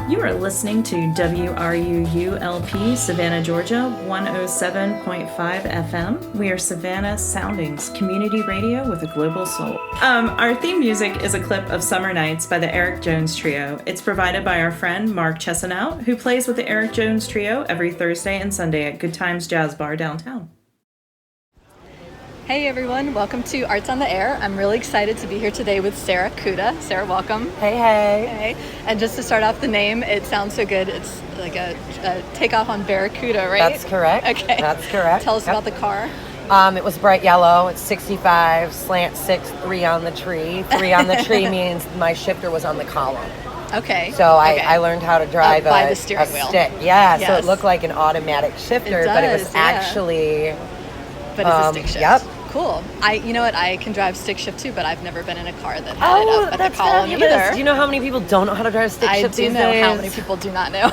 You are listening to WRUU-LP, Savannah, Georgia, 107.5 FM. We are Savannah Soundings, community radio with a global soul. Our theme music is a clip of Summer Nights by the Eric Jones Trio. It's provided by our friend Mark Chesanout, who plays with the Eric Jones Trio every Thursday and Sunday at Good Times Jazz Bar downtown. Hey everyone, welcome to Arts on the Air. I'm really excited to be here today with Sarah Cuda. Sarah, welcome. Hey. Hey. And just to start off the name, it sounds so good. It's like a takeoff on Barracuda, right? That's correct. Okay. That's correct. Tell us about the car. It was bright yellow. It's 65, slant 6, 3 on the tree. 3 on the tree means my shifter was on the column. Okay. So I learned how to drive by a the steering wheel. stick. Yeah, yes. So it looked like an automatic shifter, but it was actually... But it's a stick shift. Yep. Cool. You know what? I can drive stick shift too, but I've never been in a car that had it up at the column either. Do you know how many people don't know how to drive stick shift these days? I do know how many people do not know.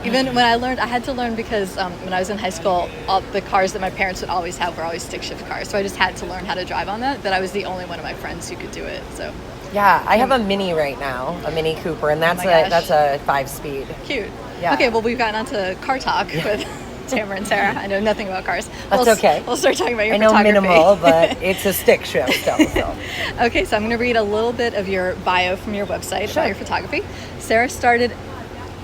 Even when I had to learn because when I was in high school, all the cars that my parents would always have were always stick shift cars. So I just had to learn how to drive on that. But I was the only one of my friends who could do it. So. Yeah, I have a Mini right now, a Mini Cooper, and that's a 5-speed. Cute. Yeah. Okay, well we've gotten onto car talk with Tamara and Sarah. I know nothing about cars. That's okay. We'll start talking about your photography. photography. I know minimal, but it's a stick shift still. So. Okay, so I'm going to read a little bit of your bio from your website Sure. about your photography. Sarah started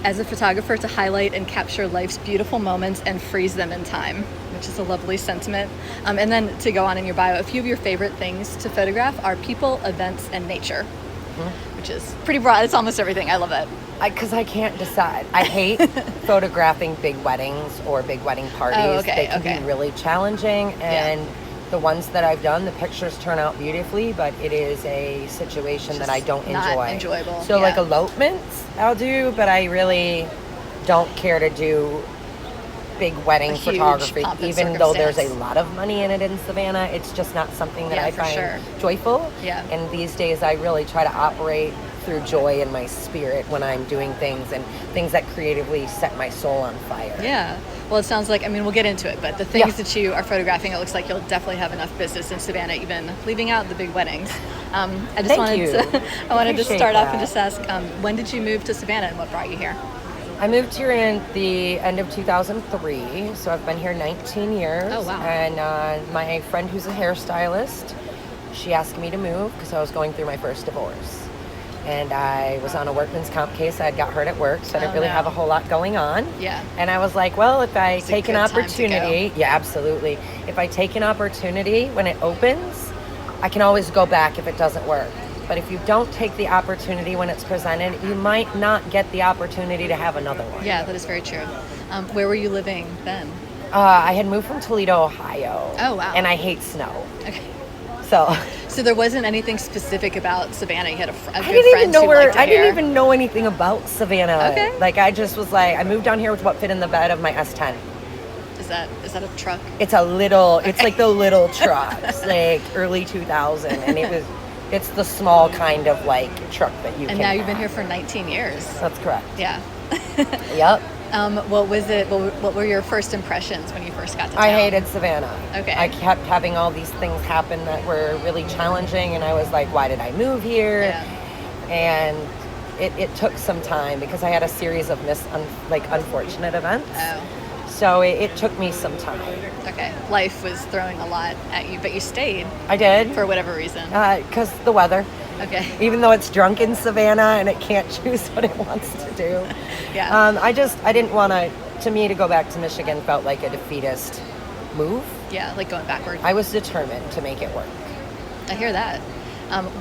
as a photographer to highlight and capture life's beautiful moments and freeze them in time, which is a lovely sentiment. And then to go on in your bio, a few of your favorite things to photograph are people, events, and nature, which is pretty broad. It's almost everything. I love that. Because I can't decide. I hate photographing big weddings or big wedding parties. Oh, okay, they can be really challenging, and the ones that I've done, the pictures turn out beautifully, but it is a situation that I don't enjoy. Not enjoyable. So like elopements, I'll do, but I really don't care to do big wedding photography, even though there's a lot of money in it in Savannah. It's just not something that I find joyful. Yeah. And these days I really try to operate through joy in my spirit when I'm doing things, and things that creatively set my soul on fire. Yeah. Well, it sounds like, we'll get into it, but the things that you are photographing, it looks like you'll definitely have enough business in Savannah, even leaving out the big weddings. I wanted to start off and just ask, when did you move to Savannah and what brought you here? I moved here in the end of 2003, so I've been here 19 years. Oh, wow. And my friend who's a hairstylist, she asked me to move because I was going through my first divorce. And I was on a workman's comp case. I got hurt at work, so I didn't really have a whole lot going on. Yeah. And I was like, well, if I take an opportunity, absolutely. If I take an opportunity when it opens, I can always go back if it doesn't work. But if you don't take the opportunity when it's presented, you might not get the opportunity to have another one. Yeah, that is very true. Where were you living then? I had moved from Toledo, Ohio. Oh, wow. And I hate snow. Okay. So there wasn't anything specific about Savannah. You had a good friend I didn't even know anything about Savannah. Okay. Like I just was like, I moved down here with what fit in the bed of my S10. Is that a truck? It's a little. It's like the little trucks, like early 2000, and it's the small kind of like truck that you. And now you've been here for 19 years. That's correct. Yeah. Yep. What were your first impressions when you first got to town? I hated Savannah. Okay. I kept having all these things happen that were really challenging, and I was like, why did I move here? Yeah. And it took some time because I had a series of unfortunate events. Oh. So it took me some time. Okay. Life was throwing a lot at you, but you stayed. I did. For whatever reason. Because the weather. Okay. Even though it's drunk in Savannah and it can't choose what it wants to do. Yeah. I didn't want to me to go back to Michigan felt like a defeatist move. Yeah, like going backward. I was determined to make it work. I hear that.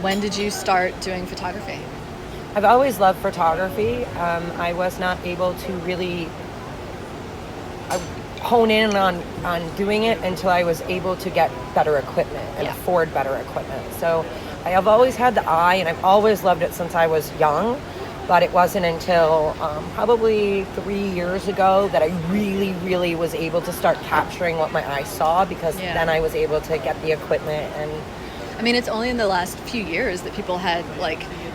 When did you start doing photography? I've always loved photography. I was not able to really hone in on doing it until I was able to get better equipment and afford better equipment. So I have always had the eye, and I've always loved it since I was young, but it wasn't until probably 3 years ago that I really, really was able to start capturing what my eye saw, because then I was able to get the equipment. And I mean, it's only in the last few years that people had,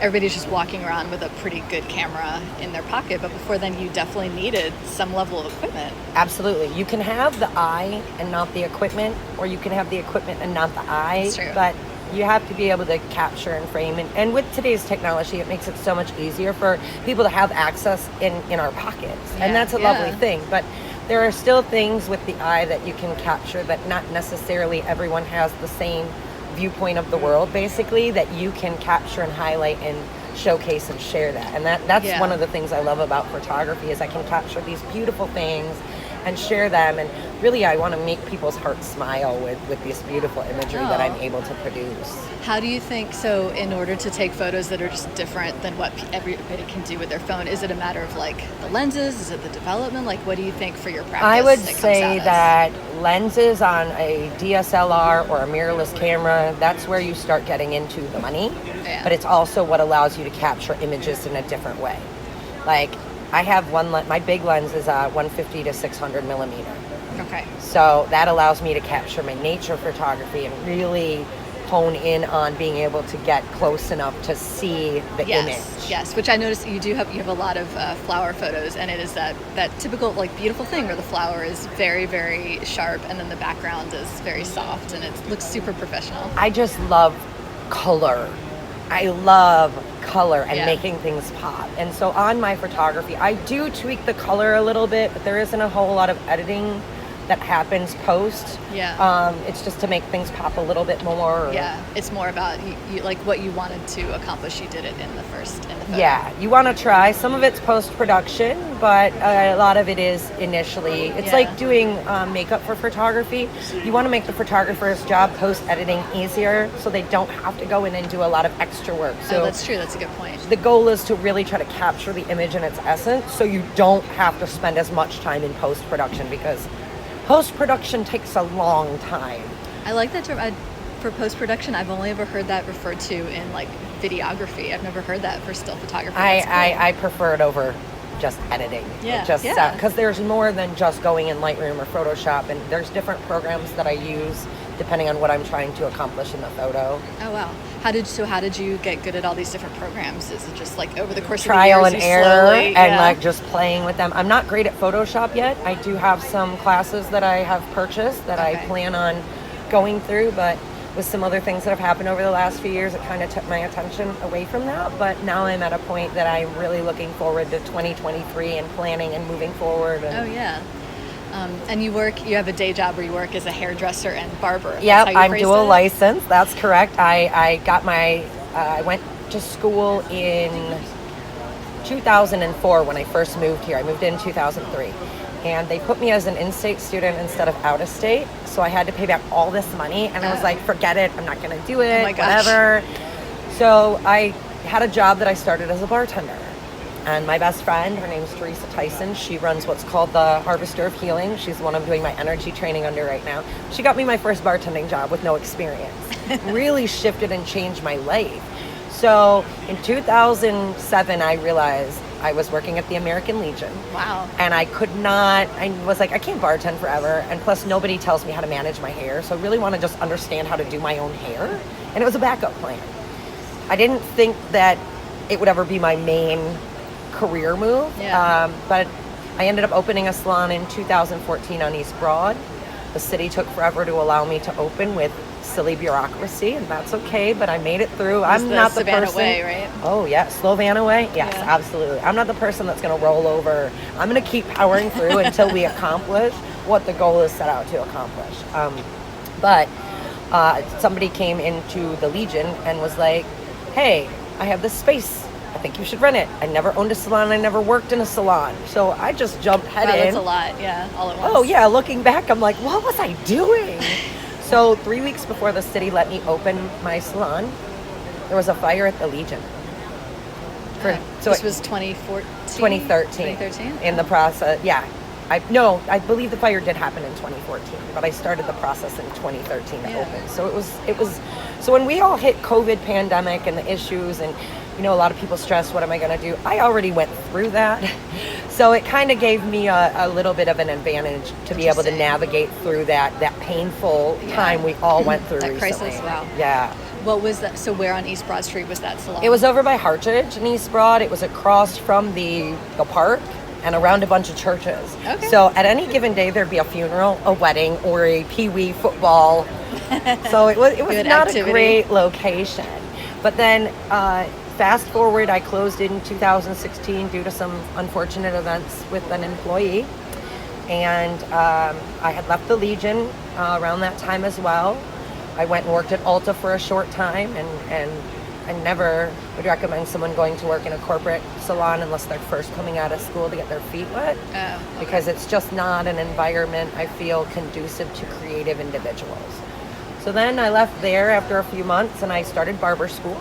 everybody's just walking around with a pretty good camera in their pocket, but before then you definitely needed some level of equipment. Absolutely. You can have the eye and not the equipment, or you can have the equipment and not the eye. That's true. But You have to be able to capture and frame. And with today's technology, it makes it so much easier for people to have access in our pockets. And that's a lovely thing. But there are still things with the eye that you can capture that not necessarily everyone has the same viewpoint of the world, basically, that you can capture and highlight and showcase and share that. And that's one of the things I love about photography, is I can capture these beautiful things and share them. And really, I want to make people's hearts smile with this beautiful imagery that I'm able to produce. How do you think, so in order to take photos that are just different than what everybody can do with their phone, is it a matter of like the lenses? Is it the development? Like, what do you think for your practice? I would say that lenses on a DSLR or a mirrorless camera, that's where you start getting into the money. But it's also what allows you to capture images in a different way. Like, I have my big lens is 150 to 600 millimeter. Okay. So that allows me to capture my nature photography and really hone in on being able to get close enough to see the image. Yes, which I noticed you have a lot of flower photos, and it is that typical like beautiful thing where the flower is very, very sharp and then the background is very soft and it looks super professional. I just love color. I love color and making things pop. And so on my photography, I do tweak the color a little bit, but there isn't a whole lot of editing that happens post. It's just to make things pop a little bit more. It's more about you like what you wanted to accomplish. You did it in the photo. You want to try. Some of it's post-production, but a lot of it is initially. It's like doing makeup for photography. You want to make the photographer's job post-editing easier so they don't have to go in and do a lot of extra work. So that's true. That's a good point. The goal is to really try to capture the image in its essence so you don't have to spend as much time in post-production, because post-production takes a long time. I like that term. For post-production, I've only ever heard that referred to in like videography. I've never heard that for still photography. I prefer it over just editing. Because there's more than just going in Lightroom or Photoshop, and there's different programs that I use depending on what I'm trying to accomplish in the photo. Oh wow. How did you get good at all these different programs? Is it just like over the course trial of the years, and error slowly, and like just playing with them? I'm not great at Photoshop yet. I do have some classes that I have purchased that I plan on going through, but with some other things that have happened over the last few years, it kind of took my attention away from that. But now I'm at a point that I'm really looking forward to 2023 and planning and moving forward. And you have a day job where you work as a hairdresser and barber. Yep, I'm dual licensed. That's correct. I went to school in 2004 when I first moved here. I moved in 2003. And they put me as an in-state student instead of out-of-state. So I had to pay back all this money. And I was like, forget it. I'm not going to do it. Oh my gosh. Whatever. So I had a job that I started as a bartender. And my best friend, her name's Teresa Tyson. She runs what's called the Harvester of Healing. She's the one I'm doing my energy training under right now. She got me my first bartending job with no experience. Really shifted and changed my life. So in 2007, I realized I was working at the American Legion. Wow. And I was like, I can't bartend forever. And plus, nobody tells me how to manage my hair. So I really want to just understand how to do my own hair. And it was a backup plan. I didn't think that it would ever be my main career move. But I ended up opening a salon in 2014 on East Broad. The city took forever to allow me to open with silly bureaucracy, and that's okay, but I made it through. I'm not the Savannah person. way, right? Oh yeah, Savannahian way. Yes, absolutely. I'm not the person that's going to roll over. I'm going to keep powering through until we accomplish what the goal is set out to accomplish. But somebody came into the Legion and was like, "Hey, I have this space. I think you should rent it." I never owned a salon. I never worked in a salon. So I just jumped head in. That's a lot, all at once. Oh, yeah. Looking back, I'm like, what was I doing? So 3 weeks before the city let me open my salon, there was a fire at the Legion. This was 2014? 2013. 2013? In the process, I believe the fire did happen in 2014, but I started the process in 2013 to open. So it was. So when we all hit COVID pandemic and the issues, and a lot of people stressed, what am I going to do? I already went through that, so it kind of gave me a little bit of an advantage to be able to navigate through that painful time we all went through. That recently. crisis. Wow. Yeah. What was that? So where on East Broad Street was that salon? It was over by Hartridge in East Broad. It was across from the park and around a bunch of churches. Okay. So at any given day, there'd be a funeral, a wedding, or a pee-wee football So it was Good not activity. a great location. But then fast forward, I closed in 2016 due to some unfortunate events with an employee. And I had left the Legion around that time as well. I went and worked at Ulta for a short time, and I never would recommend someone going to work in a corporate salon unless they're first coming out of school to get their feet wet. Oh, okay. Because it's just not an environment I feel conducive to creative individuals. So then I left there after a few months and I started barber school.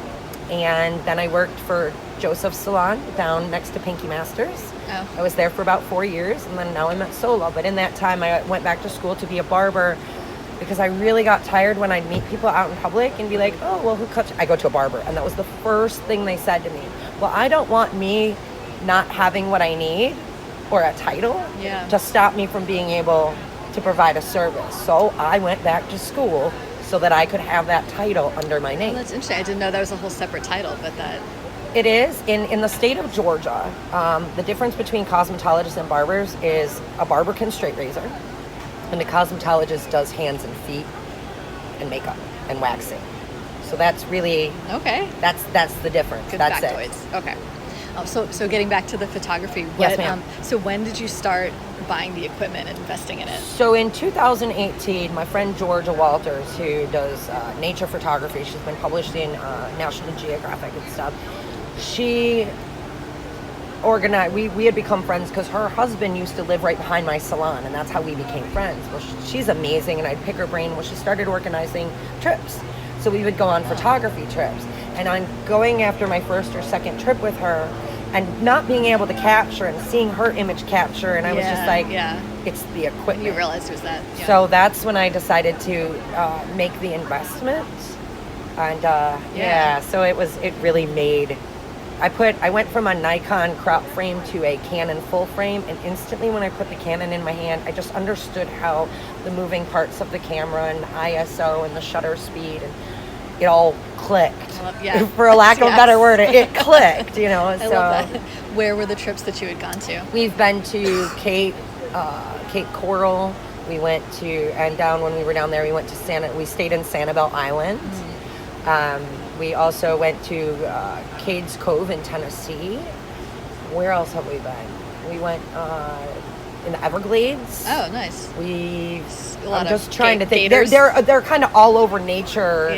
And then I worked for Joseph's Salon down next to Pinky Masters. Oh. I was there for about 4 years, and then now I'm at Solo. But in that time, I went back to school to be a barber because I really got tired when I'd meet people out in public and be like, oh, well, who cuts you? I go to a barber. And that was the first thing they said to me. Well, I don't want me not having what I need or a title to stop me from being able to provide a service. So I went back to school so that I could have that title under my name. Well, that's interesting. I didn't know that was a whole separate title, but that... It is. In the state of Georgia, the difference between cosmetologists and barbers is a barber can straight razor, and the cosmetologist does hands and feet and makeup and waxing. So that's really... Okay. That's the difference. Good That's factoids. it. Okay. So getting back to the photography, Yes, ma'am. So when did you start buying the equipment and investing in it? So in 2018, my friend Georgia Walters, who does nature photography, she's been published in National Geographic and stuff, she organized, we had become friends because her husband used to live right behind my salon, and that's how we became friends. Well, she's amazing, and I'd pick her brain. Well, she started organizing trips. So we would go on photography trips. And I'm going after my first or second trip with her and not being able to capture and seeing her image capture. And I was just like, it's the equipment. You realized it was that. Yeah. So that's when I decided to make the investment. And so it really made, I went from a Nikon crop frame to a Canon full frame, and instantly when I put the Canon in my hand, I just understood how the moving parts of the camera and ISO and the shutter speed, and it all clicked. For a lack of a better word, it clicked, you know. I love that. Where were the trips that you had gone to? We've been to Cape Coral. We went to, and down when we were down there, we went to we stayed in Sanibel Island. We also went to Cades Cove in Tennessee. Where else have we been? We went in the Everglades. Oh, nice. I'm just trying to think. They're kind of all over nature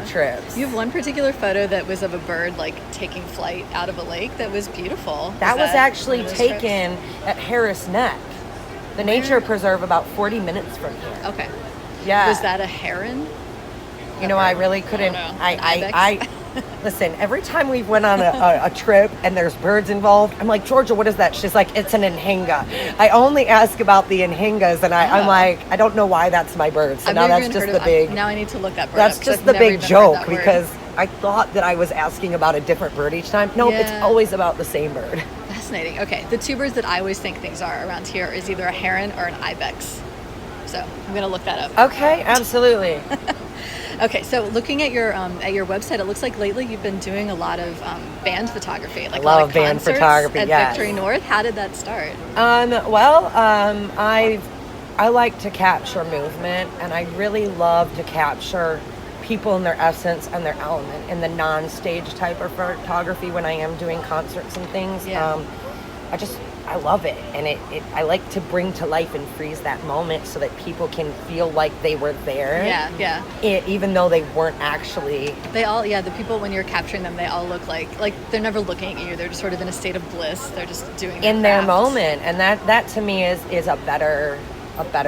trips. You have one particular photo that was of a bird like taking flight out of a lake that was beautiful. That was actually taken at Harris Neck, the nature preserve about 40 minutes from here. Okay. Yeah. Was that a heron? You know, I really couldn't. I Listen, every time we went on a trip and there's birds involved, I'm like, Georgia, what is that? She's like, it's an Anhinga. I only ask about the Anhingas, and I'm like, I don't know why that's my bird. So now that's just the big. Now I need to look that bird That's up, just the big joke because I thought that I was asking about a different bird each time. No, it's always about the same bird. Fascinating. Okay, the two birds that I always think things are around here is either a heron or an ibex. So I'm gonna look that up. Okay, absolutely. Okay, so looking at your website, it looks like lately you've been doing a lot of band photography, like a lot of band concerts photography. at Yes. Victory North. How did that start? I like to capture movement, and I really love to capture people in their essence and their element in the non-stage type of photography when I am doing concerts and things. Yeah. I love it, and I like to bring to life and freeze that moment so that people can feel like they were there. Yeah. Even though they weren't actually. They all, the people when you're capturing them, they all look like they're never looking at you. They're just sort of in a state of bliss. They're just doing in their moment, and that to me is a better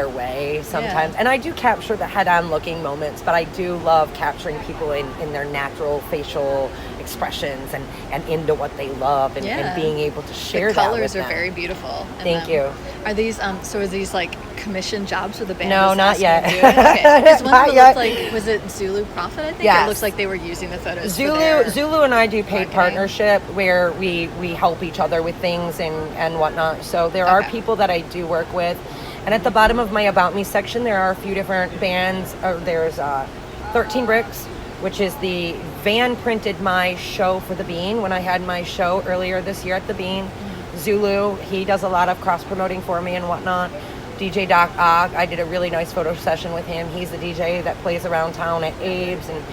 way sometimes. And I do capture the head-on looking moments, but I do love capturing people in their natural facial expressions and into what they love and being able to share that with them. The colors are very beautiful. Thank you. Are these are these like commission jobs for the band? No, not yet. Okay. This one looked like, was it Zulu Prophet? I think yes. It looks like they were using the photos. Zulu and I do paid partnership where we help each other with things and whatnot. So there are people that I do work with. And at the bottom of my About Me section, there are a few different bands. There's 13 Bricks, which is the van printed my show for the Bean when I had my show earlier this year at the Bean. Zulu, he does a lot of cross promoting for me and whatnot. DJ Doc Ock. I did a really nice photo session with him. He's the DJ that plays around town at Abe's, and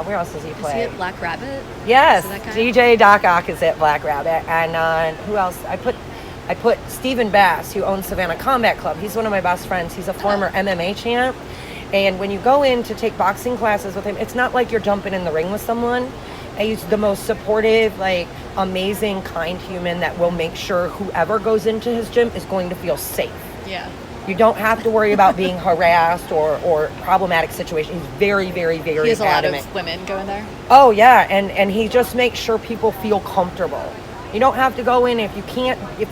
where else does he play? Is he at Black Rabbit? Yes, Is that guy? DJ Doc Ock is at Black Rabbit, and who else? I put Stephen Bass, who owns Savannah Combat Club. He's one of my best friends. He's a former MMA champ, and when you go in to take boxing classes with him, it's not like you're jumping in the ring with someone. He's the most supportive, like, amazing, kind human that will make sure whoever goes into his gym is going to feel safe. Yeah. You don't have to worry about being harassed or problematic situations. He's very, very, very He has a adamant. lot of women going there. Oh, yeah, and he just makes sure people feel comfortable. You don't have to go in if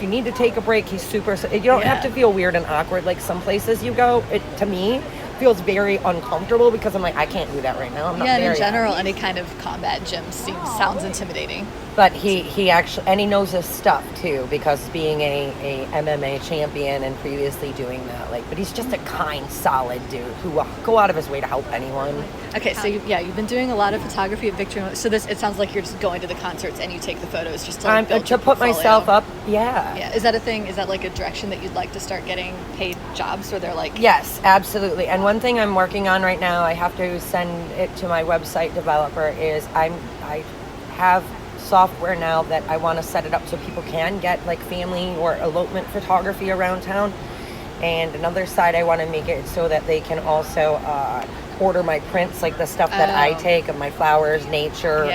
you need to take a break, he's super, you don't have to feel weird and awkward like some places you go. It, to me, feels very uncomfortable because I'm like, I can't do that right now. I'm not And there in yet. general, any kind of combat gym sounds intimidating. But he actually, and he knows his stuff too, because being a MMA champion and previously doing that, like, but he's just a kind, solid dude who will go out of his way to help anyone. Okay, so you've been doing a lot of photography at Victory. So it sounds like you're just going to the concerts and you take the photos just to like, build To your put portfolio. myself up, yeah. Yeah, is that a thing? Is that like a direction that you'd like to start getting paid jobs where they're like? Yes, absolutely. And one thing I'm working on right now, I have to send it to my website developer, is I have software now that I want to set it up so people can get like family or elopement photography around town. And another side, I want to make it so that they can also order my prints, like the stuff that I take of my flowers, nature,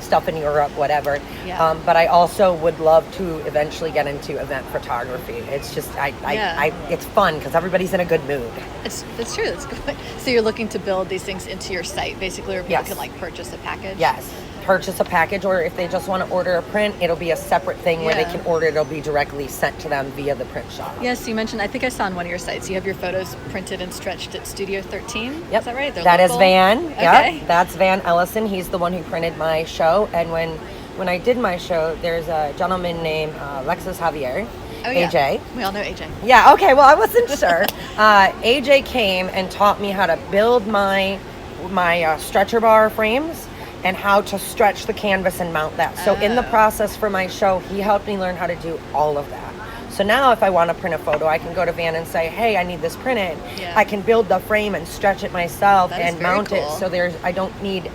stuff in Europe, whatever. Yeah. But I also would love to eventually get into event photography. It's just, it's fun because everybody's in a good mood. It's true. That's good. So you're looking to build these things into your site, basically, where people Yes. can like purchase a package. Yes. Purchase a package, or if they just want to order a print, it'll be a separate thing where they can order. It'll be directly sent to them via the print shop. Yes, you mentioned, I think I saw on one of your sites, you have your photos printed and stretched at Studio 13. Yep. Is that right? They're That is local? Van. Okay. Yep. That's Van Ellison. He's the one who printed my show. And when I did my show, there's a gentleman named Alexis Javier. Oh, yeah. AJ. We all know AJ. Yeah, okay, well, I wasn't sure. AJ came and taught me how to build my stretcher bar frames and how to stretch the canvas and mount that. So in the process for my show, he helped me learn how to do all of that. So now if I want to print a photo, I can go to Van and say, hey, I need this printed. Yeah. I can build the frame and stretch it myself That is and very mount cool. it. So I don't need,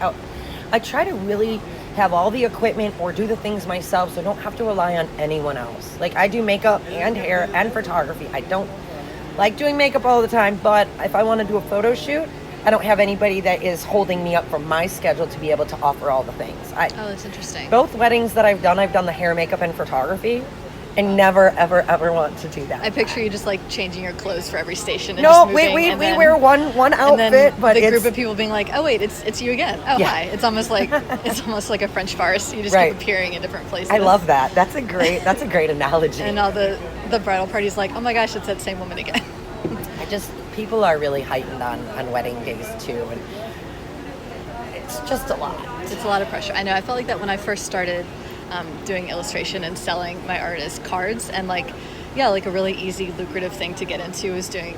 I try to really have all the equipment or do the things myself so I don't have to rely on anyone else. Like, I do makeup and hair and photography. I don't like doing makeup all the time, but if I want to do a photo shoot, I don't have anybody that is holding me up from my schedule to be able to offer all the things. Oh, that's interesting. Both weddings that I've done the hair, makeup, and photography, and never, ever, ever want to do that. I picture you just like changing your clothes for every station. And No, just we moving, and then, wear one outfit, and then but the it's group of people being like, "Oh wait, it's you again. Oh Yeah. hi." It's almost like a French farce. You just Right. keep appearing in different places. I love that. That's a great analogy. And all the bridal party's like, "Oh my gosh, it's that same woman again." People are really heightened on wedding days too, and it's just a lot. It's a lot of pressure. I know. I felt like that when I first started doing illustration and selling my art as cards, and like a really easy, lucrative thing to get into was doing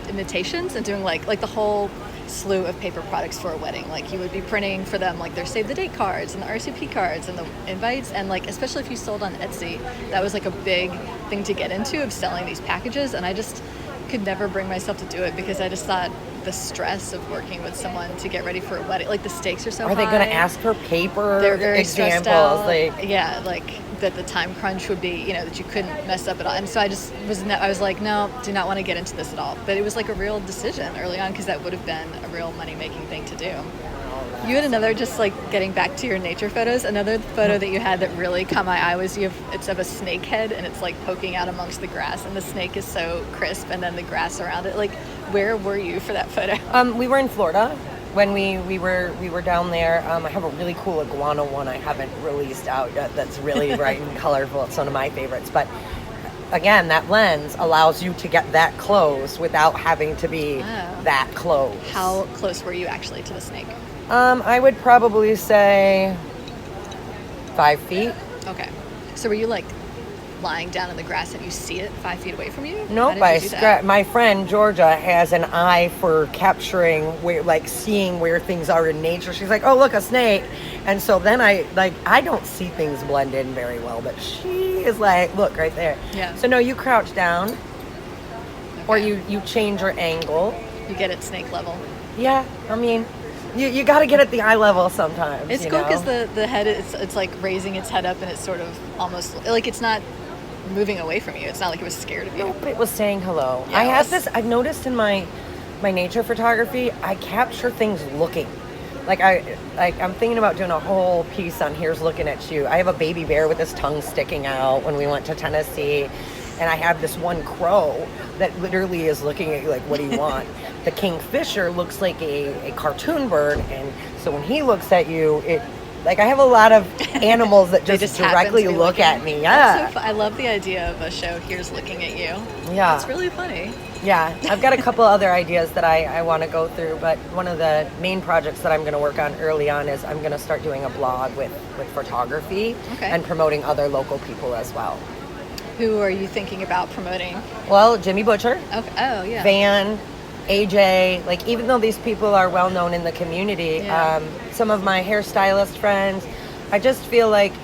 imitations and doing like the whole slew of paper products for a wedding. Like you would be printing for them like their save the date cards and the RSVP cards and the invites, and like especially if you sold on Etsy, that was like a big thing to get into, of selling these packages. And I just could never bring myself to do it because I just thought the stress of working with someone to get ready for a wedding, like the stakes are so high. Are they going to ask for paper They're very stressed examples? out. Like, Like that the time crunch would be, that you couldn't mess up at all. And so I just I was like, no, do not want to get into this at all. But it was like a real decision early on because that would have been a real money-making thing to do. You had another, just like getting back to your nature photos, another photo that you had that really caught my eye was it's of a snake head and it's like poking out amongst the grass, and the snake is so crisp and then the grass around it. Like, where were you for that photo? we were in Florida when we were down there. I have a really cool iguana one I haven't released out yet that's really bright and colorful. It's one of my favorites. But again, that lens allows you to get that close without having to be that close. How close were you actually to the snake? I would probably say 5 feet. Okay. So were you like lying down in the grass and you see it 5 feet away from you? Nope. My friend Georgia has an eye for capturing seeing where things are in nature. She's like, oh, look, a snake. And so then I don't see things blend in very well, but she is like, look right there. Yeah. So no, you crouch down or you change your angle. You get it snake level. Yeah, I mean, you got to get at the eye level sometimes. It's cool because the head, it's like raising its head up, and it's sort of almost like it's not moving away from you. It's not like it was scared of you. Nope, it was saying hello. Yeah, I have this, I've noticed in my nature photography, I capture things looking. I'm thinking about doing a whole piece on Here's Looking at You. I have a baby bear with his tongue sticking out when we went to Tennessee. And I have this one crow that literally is looking at you like, what do you want? The kingfisher looks like a cartoon bird. And so when he looks at you, I have a lot of animals that just directly look at me. Yeah. I love the idea of a show, Here's Looking at You. Yeah. It's really funny. Yeah. I've got a couple other ideas that I want to go through, but one of the main projects that I'm going to work on early on is I'm going to start doing a blog with photography and promoting other local people as well. Who are you thinking about promoting? Well, Jimmy Butcher. Okay. Oh, yeah. Van, AJ, even though these people are well known in the community, some of my hairstylist friends, I just feel like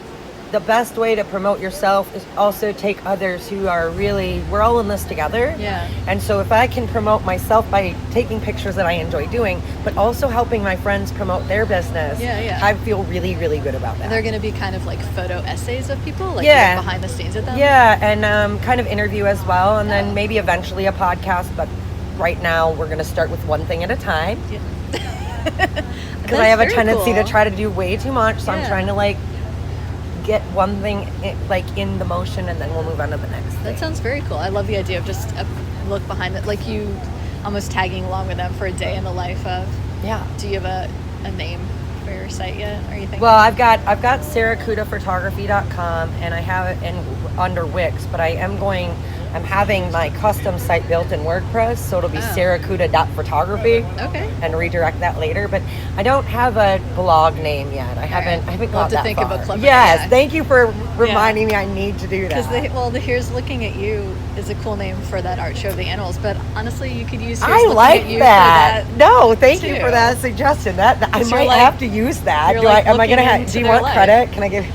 the best way to promote yourself is also take others who are really, we're all in this together. Yeah. And so if I can promote myself by taking pictures that I enjoy doing, but also helping my friends promote their business, I feel really, really good about that. And they're going to be kind of like photo essays of people, like behind the scenes of them? Yeah, and kind of interview as well, and then maybe eventually a podcast, but right now we're going to start with one thing at a time. Because I have a tendency to try to do way too much, so I'm trying to get one thing in the motion, and then we'll move on to the next thing. That sounds very cool. I love the idea of just a look behind it, like you almost tagging along with them for a day in the life of. Yeah. Do you have a name for your site yet? Are you thinking? Well, I've got sarahcudaphotography.com, and I have it under Wix, but I'm having my custom site built in WordPress, so it'll be sarahcuda.photography. Okay. And redirect that later, but I don't have a blog name yet. I haven't got that think far. of a clever Yes, thank you for reminding me I need to do that. Because the Here's Looking at You is a cool name for that art show of the animals, but honestly, you could use Here's I Looking like at You that. for that. No, thank you too. for that suggestion. That I might have to use that. You're Am I gonna looking have? Do you into want their credit? Can I give?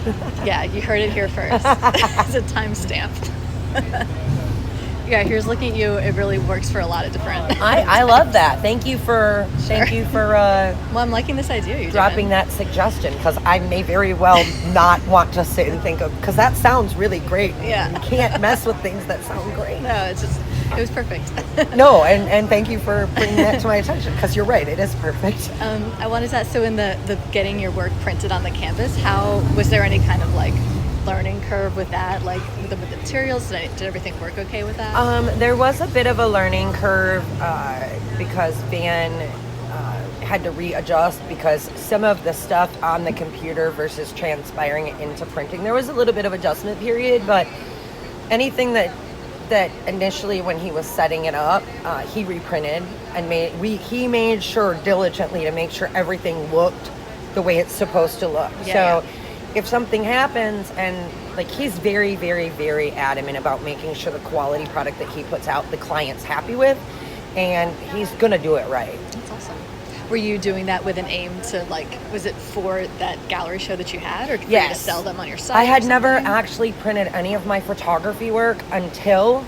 Yeah, you heard it here first. It's a timestamp. Yeah, Here's Looking at You. It really works for a lot of different. I love that. Thank you for Well, I'm liking this idea you're dropping doing. that suggestion, because I may very well not want to sit and think of, because that sounds really great. Yeah. You can't mess with things that sound great. No, it was perfect. No, and thank you for bringing that to my attention, because you're right, it is perfect. I wanted to ask, so in the getting your work printed on the canvas, how was there any kind of learning curve with that, with the materials? Did everything work okay with that? There was a bit of a learning curve because Van had to readjust, because some of the stuff on the computer versus transpiring it into printing, there was a little bit of adjustment period, but anything that initially when he was setting it up, he reprinted and he made sure diligently to make sure everything looked the way it's supposed to look. If something happens, and he's very, very, very adamant about making sure the quality product that he puts out, the client's happy with, and he's gonna do it right. That's awesome. Were you doing that with an aim to was it for that gallery show that you had, or for you to sell them on your site? I had never actually printed any of my photography work until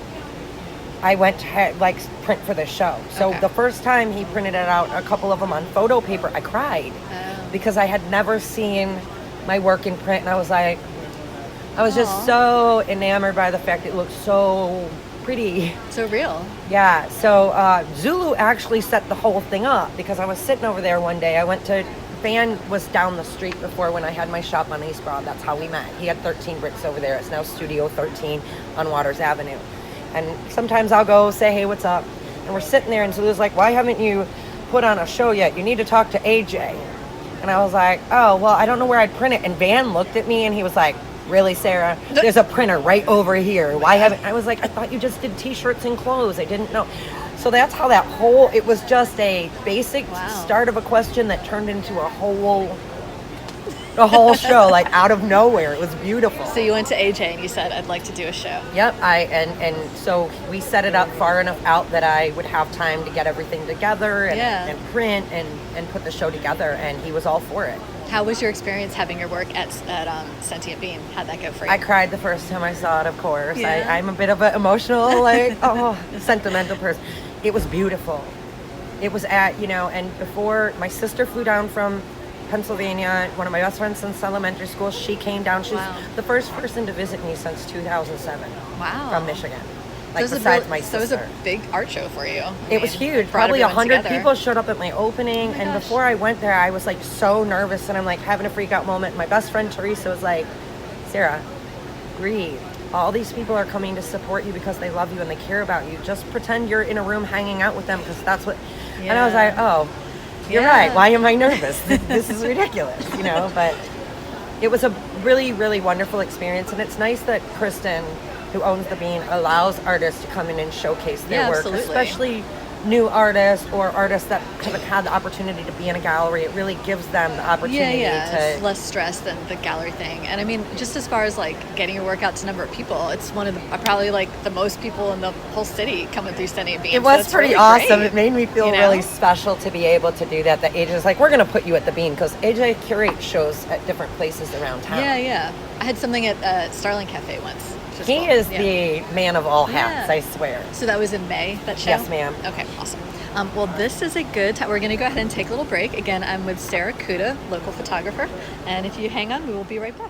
I went to print for the show. So the first time he printed it out, a couple of them on photo paper, I cried because I had never seen my work in print, and I was just so enamored by the fact it looked so pretty. So real. Yeah, so Zulu actually set the whole thing up, because I was sitting over there one day. Van was down the street before when I had my shop on East Broad. That's how we met. He had 13 bricks over there. It's now Studio 13 on Waters Avenue. And sometimes I'll go say, hey, what's up? And we're sitting there, and Zulu's like, why haven't you put on a show yet? You need to talk to AJ. And I was like, oh, well, I don't know where I'd print it. And Van looked at me and he was like, really, Sarah? There's a printer right over here. Why haven't... I was like, I thought you just did t-shirts and clothes. I didn't know. So that's how it was just a basic start of a question that turned into a whole show, out of nowhere. It was beautiful. So you went to AJ and you said, I'd like to do a show. Yep, and so we set it up far enough out that I would have time to get everything together and print and put the show together, and he was all for it. How was your experience having your work at Sentient Bean? How'd that go for you? I cried the first time I saw it, of course. Yeah. I'm a bit of an emotional, sentimental person. It was beautiful. It was and before my sister flew down from Pennsylvania, one of my best friends since elementary school, she came down. She's the first person to visit me since 2007. Wow. From Michigan. Like, besides my sister. So it was a big art show for you. It was huge. Probably 100 people showed up at my opening. And before I went there, I was like so nervous and I'm like having a freak out moment. My best friend Teresa was like, Sarah, breathe. All these people are coming to support you because they love you and they care about you. Just pretend you're in a room hanging out with them because that's what... Yeah. And I was like, oh, you're right. Why am I nervous? This is ridiculous, But it was a really, really wonderful experience. And it's nice that Kristen, who owns the Bean, allows artists to come in and showcase their work, absolutely. Especially new artists or artists that haven't had the opportunity to be in a gallery. It really gives them the opportunity to... It's less stress than the gallery thing. And I mean, just as far as like getting your work out to a number of people, it's one of the probably like the most people in the whole city coming through Sentient Bean. It was pretty awesome. Great. It made me feel really special to be able to do that. That AJ is like, we're going to put you at the Bean because AJ curates shows at different places around town. Yeah. I had something at Starling Cafe once. He is the man of all hats, I swear. So that was in May, that show? Yes, ma'am. Okay, awesome. Well, this is a good time. We're going to go ahead and take a little break. Again, I'm with Sarah Cuda, local photographer. And if you hang on, we will be right back.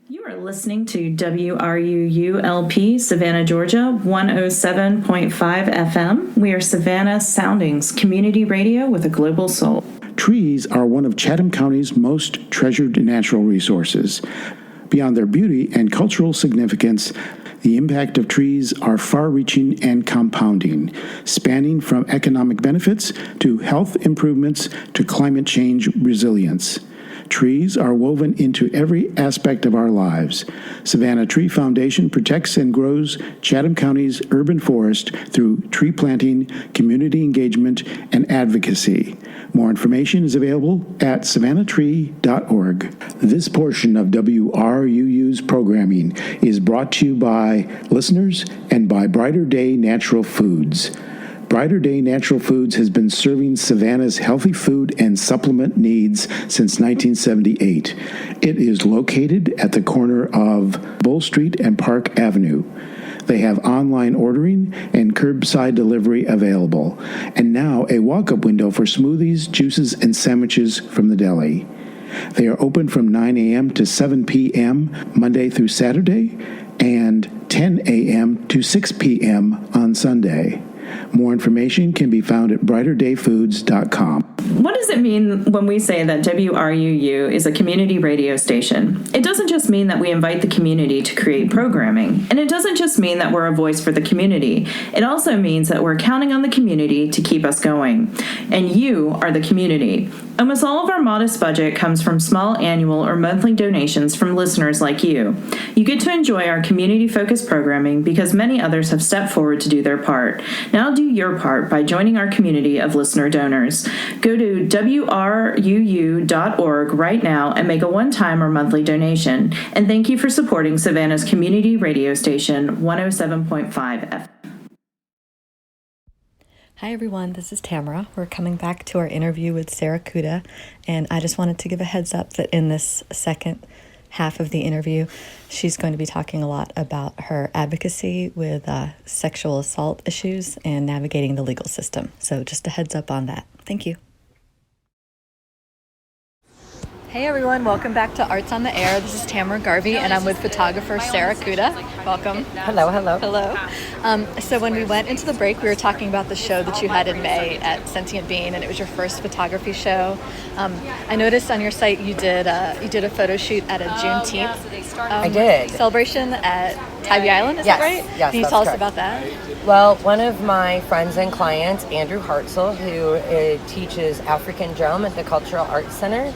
You are listening to WRUULP, Savannah, Georgia, 107.5 FM. We are Savannah Soundings, community radio with a global soul. Trees are one of Chatham County's most treasured natural resources. Beyond their beauty and cultural significance, the impact of trees are far-reaching and compounding, spanning from economic benefits to health improvements to climate change resilience. Trees are woven into every aspect of our lives. Savannah Tree Foundation protects and grows Chatham County's urban forest through tree planting, community engagement, and advocacy. More information is available at savannatree.org. This portion of WRUU's programming is brought to you by listeners and by Brighter Day Natural Foods. Brighter Day Natural Foods has been serving Savannah's healthy food and supplement needs since 1978. It is located at the corner of Bull Street and Park Avenue. They have online ordering and curbside delivery available, and now a walk-up window for smoothies, juices, and sandwiches from the deli. They are open from 9 a.m. to 7 p.m. Monday through Saturday, and 10 a.m. to 6 p.m. on Sunday. More information can be found at brighterdayfoods.com. What does it mean when we say that WRUU is a community radio station? It doesn't just mean that we invite the community to create programming. And it doesn't just mean that we're a voice for the community. It also means that we're counting on the community to keep us going. And you are the community. Almost all of our modest budget comes from small annual or monthly donations from listeners like you. You get to enjoy our community-focused programming because many others have stepped forward to do their part. Now do your part by joining our community of listener donors. Go to WRUU.org right now and make a one-time or monthly donation. And thank you for supporting Savannah's community radio station, 107.5 FM. Hi everyone, this is Tamara. We're coming back to our interview with Sarah Cuda, and I just wanted to give a heads up that in this second half of the interview, she's going to be talking a lot about her advocacy with sexual assault issues and navigating the legal system. So just a heads up on that. Thank you. Hey everyone, welcome back to Arts on the Air. This is Tamara Garvey, and I'm with photographer Sarah Cuda. Welcome. Hello. Hello. So when we went into the break, we were talking about the show that you had in May at Sentient Bean, and it was your first photography show. I noticed on your site you did a photo shoot at a Juneteenth I did. celebration at Tybee Island, is that right? Yes, Can you tell us about that? Well, one of my friends and clients, Andrew Hartzell, who teaches African drum at the Cultural Arts Center,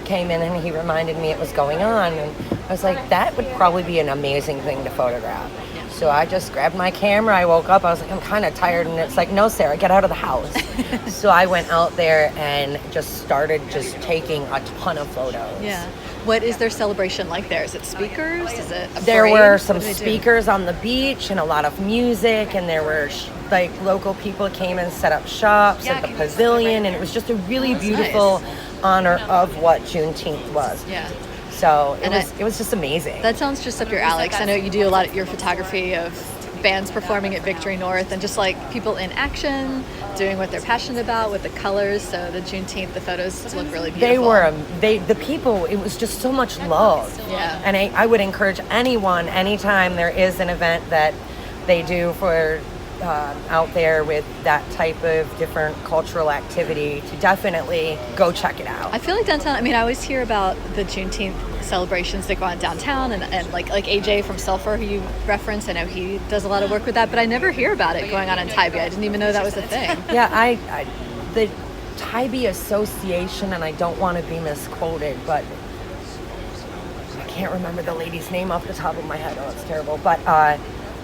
came in and he reminded me it was going on, and I was like, that would probably be an amazing thing to photograph. So I just grabbed my camera. I woke up, I was like, I'm kind of tired, and it's like, no, Sarah, get out of the house. So I went out there and just started taking a ton of photos. Yeah. What is their celebration like there? Is it speakers? Is it a There parade? were What some do they do? speakers on the beach and a lot of music, and there were like local people came and set up shops at the pavilion, and it was just a really beautiful honor of what Juneteenth was. Yeah. So And it was just amazing. That sounds just up your alley, 'cause I know you do a lot of your photography of bands performing at Victory North and just like people in action, doing what they're passionate about with the colors. So the Juneteenth, the photos look really beautiful. The people, it was just so much love. Yeah. And I would encourage anyone, anytime there is an event that they do for out there with that type of different cultural activity, to definitely go check it out. I feel like downtown, I mean, I always hear about the Juneteenth celebrations that go on downtown, and like AJ from Sulphur, who you referenced, I know he does a lot of work with that, but I never hear about it going on in Tybee. I didn't even know that was a thing. Yeah, the Tybee Association, and I don't want to be misquoted, but I can't remember the lady's name off the top of my head. Oh, it's terrible. But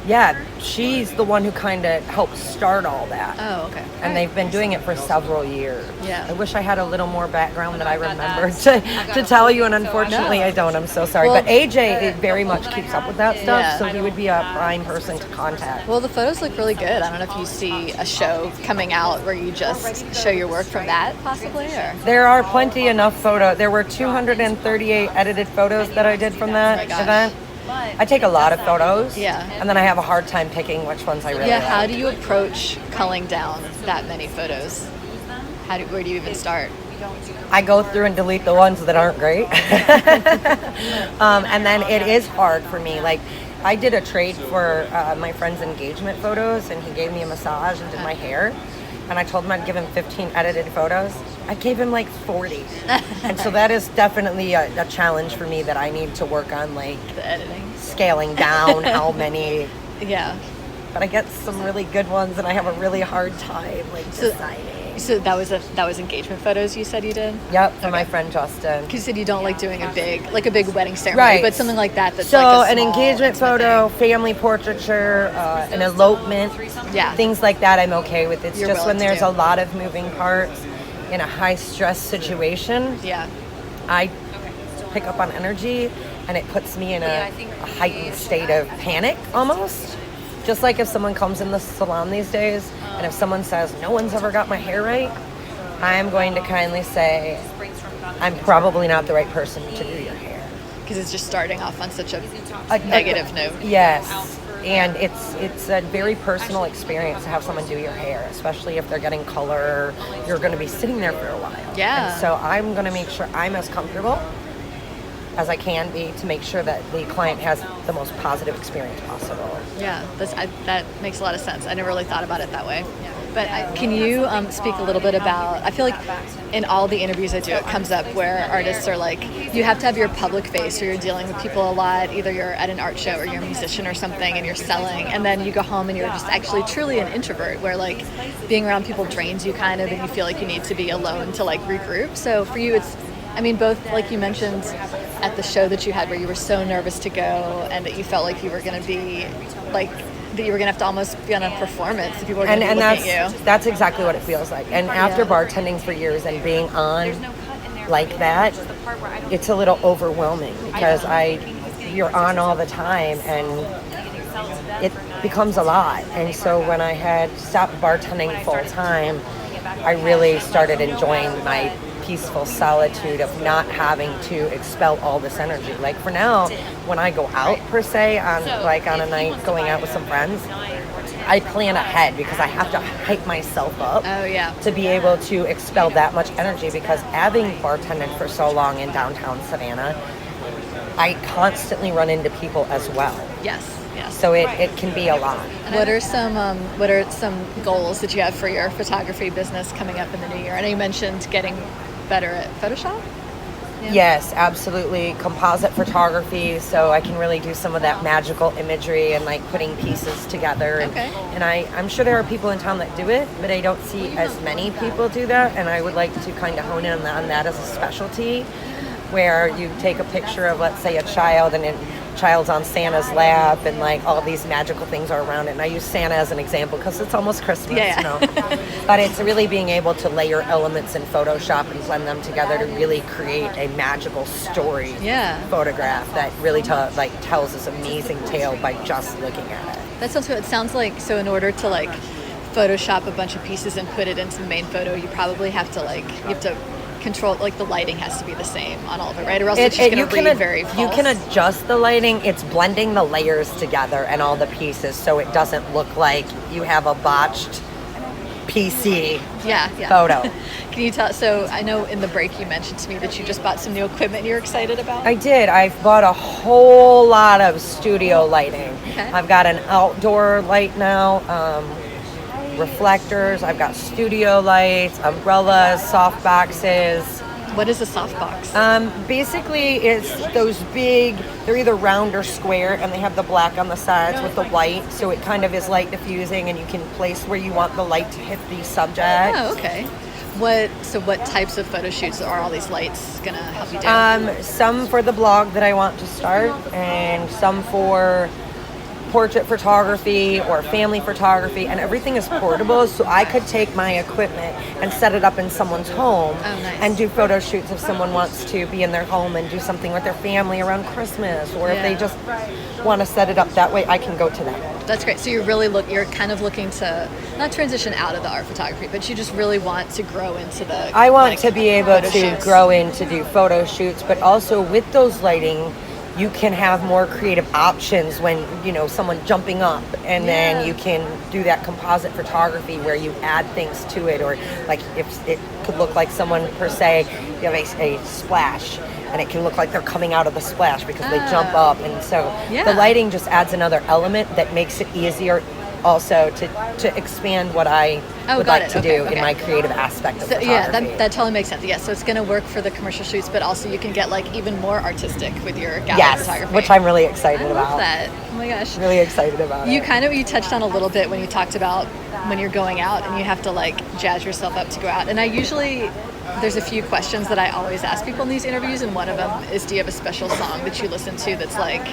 yeah, she's the one who kind of helped start all that. Oh, okay. And they've been doing it for several years. Yeah. I wish I had a little more background that I remembered to tell you, and unfortunately I don't. I'm so sorry. Well, but AJ very much keeps up with that stuff, Yeah. so he would be a prime person to contact. Well, the photos look really good. I don't know if you see a show coming out where you just show your work from that, possibly, or... There are plenty enough photos. There were 238 edited photos that I did from that gosh. event. I take a lot of photos, Yeah. and then I have a hard time picking which ones I really Yeah, like. how do you approach culling down that many photos? Where do you even start? I go through and delete the ones that aren't great. And then it is hard for me. Like, I did a trade for my friend's engagement photos, and he gave me a massage and did my hair. And I told him I'd give him 15 edited photos. I gave him like 40. And so that is definitely a challenge for me that I need to work on, like The editing? scaling down how many. Yeah. But I get some really good ones, and I have a really hard time like deciding. So that was engagement photos you said you did? Yep, for my friend Justin. Because you said you don't like doing a big wedding ceremony, Right. but something like that that's So like a an small, engagement intimate photo, family portraiture, an elopement, Yeah. things like that I'm okay with. It's You're just willing when to there's do. a lot of moving parts in a high stress situation, thing. Yeah. I pick up on energy, and it puts me in a heightened state of panic almost. Just like if someone comes in the salon these days, and if someone says, "No one's ever got my hair right," I'm going to kindly say, "I'm probably not the right person to do your hair." Because it's just starting off on such a A- negative note. Yes, and it's a very personal experience to have someone do your hair, especially if they're getting color. You're going to be sitting there for a while. Yeah. And so I'm going to make sure I'm as comfortable as I can be to make sure that the client has the most positive experience possible. Yeah, that makes a lot of sense. I never really thought about it that way. But can you speak a little bit about, I feel like in all the interviews I do, it comes up where artists are like, you have to have your public face, or you're dealing with people a lot, either you're at an art show or you're a musician or something and you're selling, and then you go home and you're just actually truly an introvert, where like being around people drains you kind of, and you feel like you need to be alone to like regroup. So for you, it's, I mean, both like you mentioned at the show that you had where you were so nervous to go and that you felt like you were going to be like, that you were going to have to almost be on a performance. People were going to be looking at you. That's exactly what it feels like. And after bartending for years and being on like that, it's a little overwhelming because you're on all the time, and it becomes a lot. And so when I had stopped bartending full time, I really started enjoying my peaceful solitude of not having to expel all this energy. Like for now, when I go out per se on a night going out with some friends, I plan ahead because I have to hype myself up to be able to expel that much energy, because having bartended for so long in downtown Savannah, I constantly run into people as well. Yes. So it can be a lot. What are some goals that you have for your photography business coming up in the new year? I know you mentioned getting better at Photoshop. Yeah. Yes, absolutely. Composite photography, so I can really do some of that magical imagery and like putting pieces together. And I'm sure there are people in town that do it, but I don't see as many people do that. And I would like to kind of hone in on that as a specialty, where you take a picture of, let's say, a child, and child's on Santa's lap and like all these magical things are around it. And I use Santa as an example because it's almost Christmas, Yeah. you know. But it's really being able to layer elements in Photoshop and blend them together to really create a magical story photograph that really tells this amazing tale by just looking at it. That sounds good. It sounds like, so in order to like Photoshop a bunch of pieces and put it into the main photo, you probably have to control, like the lighting has to be the same on all of it, right? Or else it's just going to read very false. You can adjust the lighting. It's blending the layers together and all the pieces so it doesn't look like you have a botched PC photo. Can you tell, so I know in the break you mentioned to me that you just bought some new equipment you're excited about? I did. I've bought a whole lot of studio lighting. Okay. I've got an outdoor light now, reflectors, I've got studio lights, umbrellas, soft boxes. What is a softbox? Basically, it's those big, they're either round or square, and they have the black on the sides with the white, so it kind of is light diffusing, and you can place where you want the light to hit the subject. Oh, okay. What types of photo shoots are all these lights gonna help you do? Some for the blog that I want to start, and some for portrait photography or family photography, and everything is portable, so I could take my equipment and set it up in someone's home and do photo shoots if someone wants to be in their home and do something with their family around Christmas, or if they just want to set it up that way, I can go to them. That's great. So you're kind of looking to not transition out of the art photography, but you just really want to grow into the I want to be able to shoots. grow in to do photo shoots, but also with those lighting you can have more creative options when, you know, someone jumping up, and then you can do that composite photography where you add things to it, or like if it could look like someone per se, you have a splash, and it can look like they're coming out of the splash because they jump up, and so the lighting just adds another element that makes it easier also to expand what I would like to do in my creative aspect of photography. Yeah, that totally makes sense. Yeah, so it's going to work for the commercial shoots, but also you can get like even more artistic with your gallery photography. Which I'm really excited about. I love that. Oh my gosh. Really excited about it. You touched on a little bit when you talked about when you're going out and you have to like jazz yourself up to go out. And there's a few questions that I always ask people in these interviews, and one of them is, do you have a special song that you listen to that's like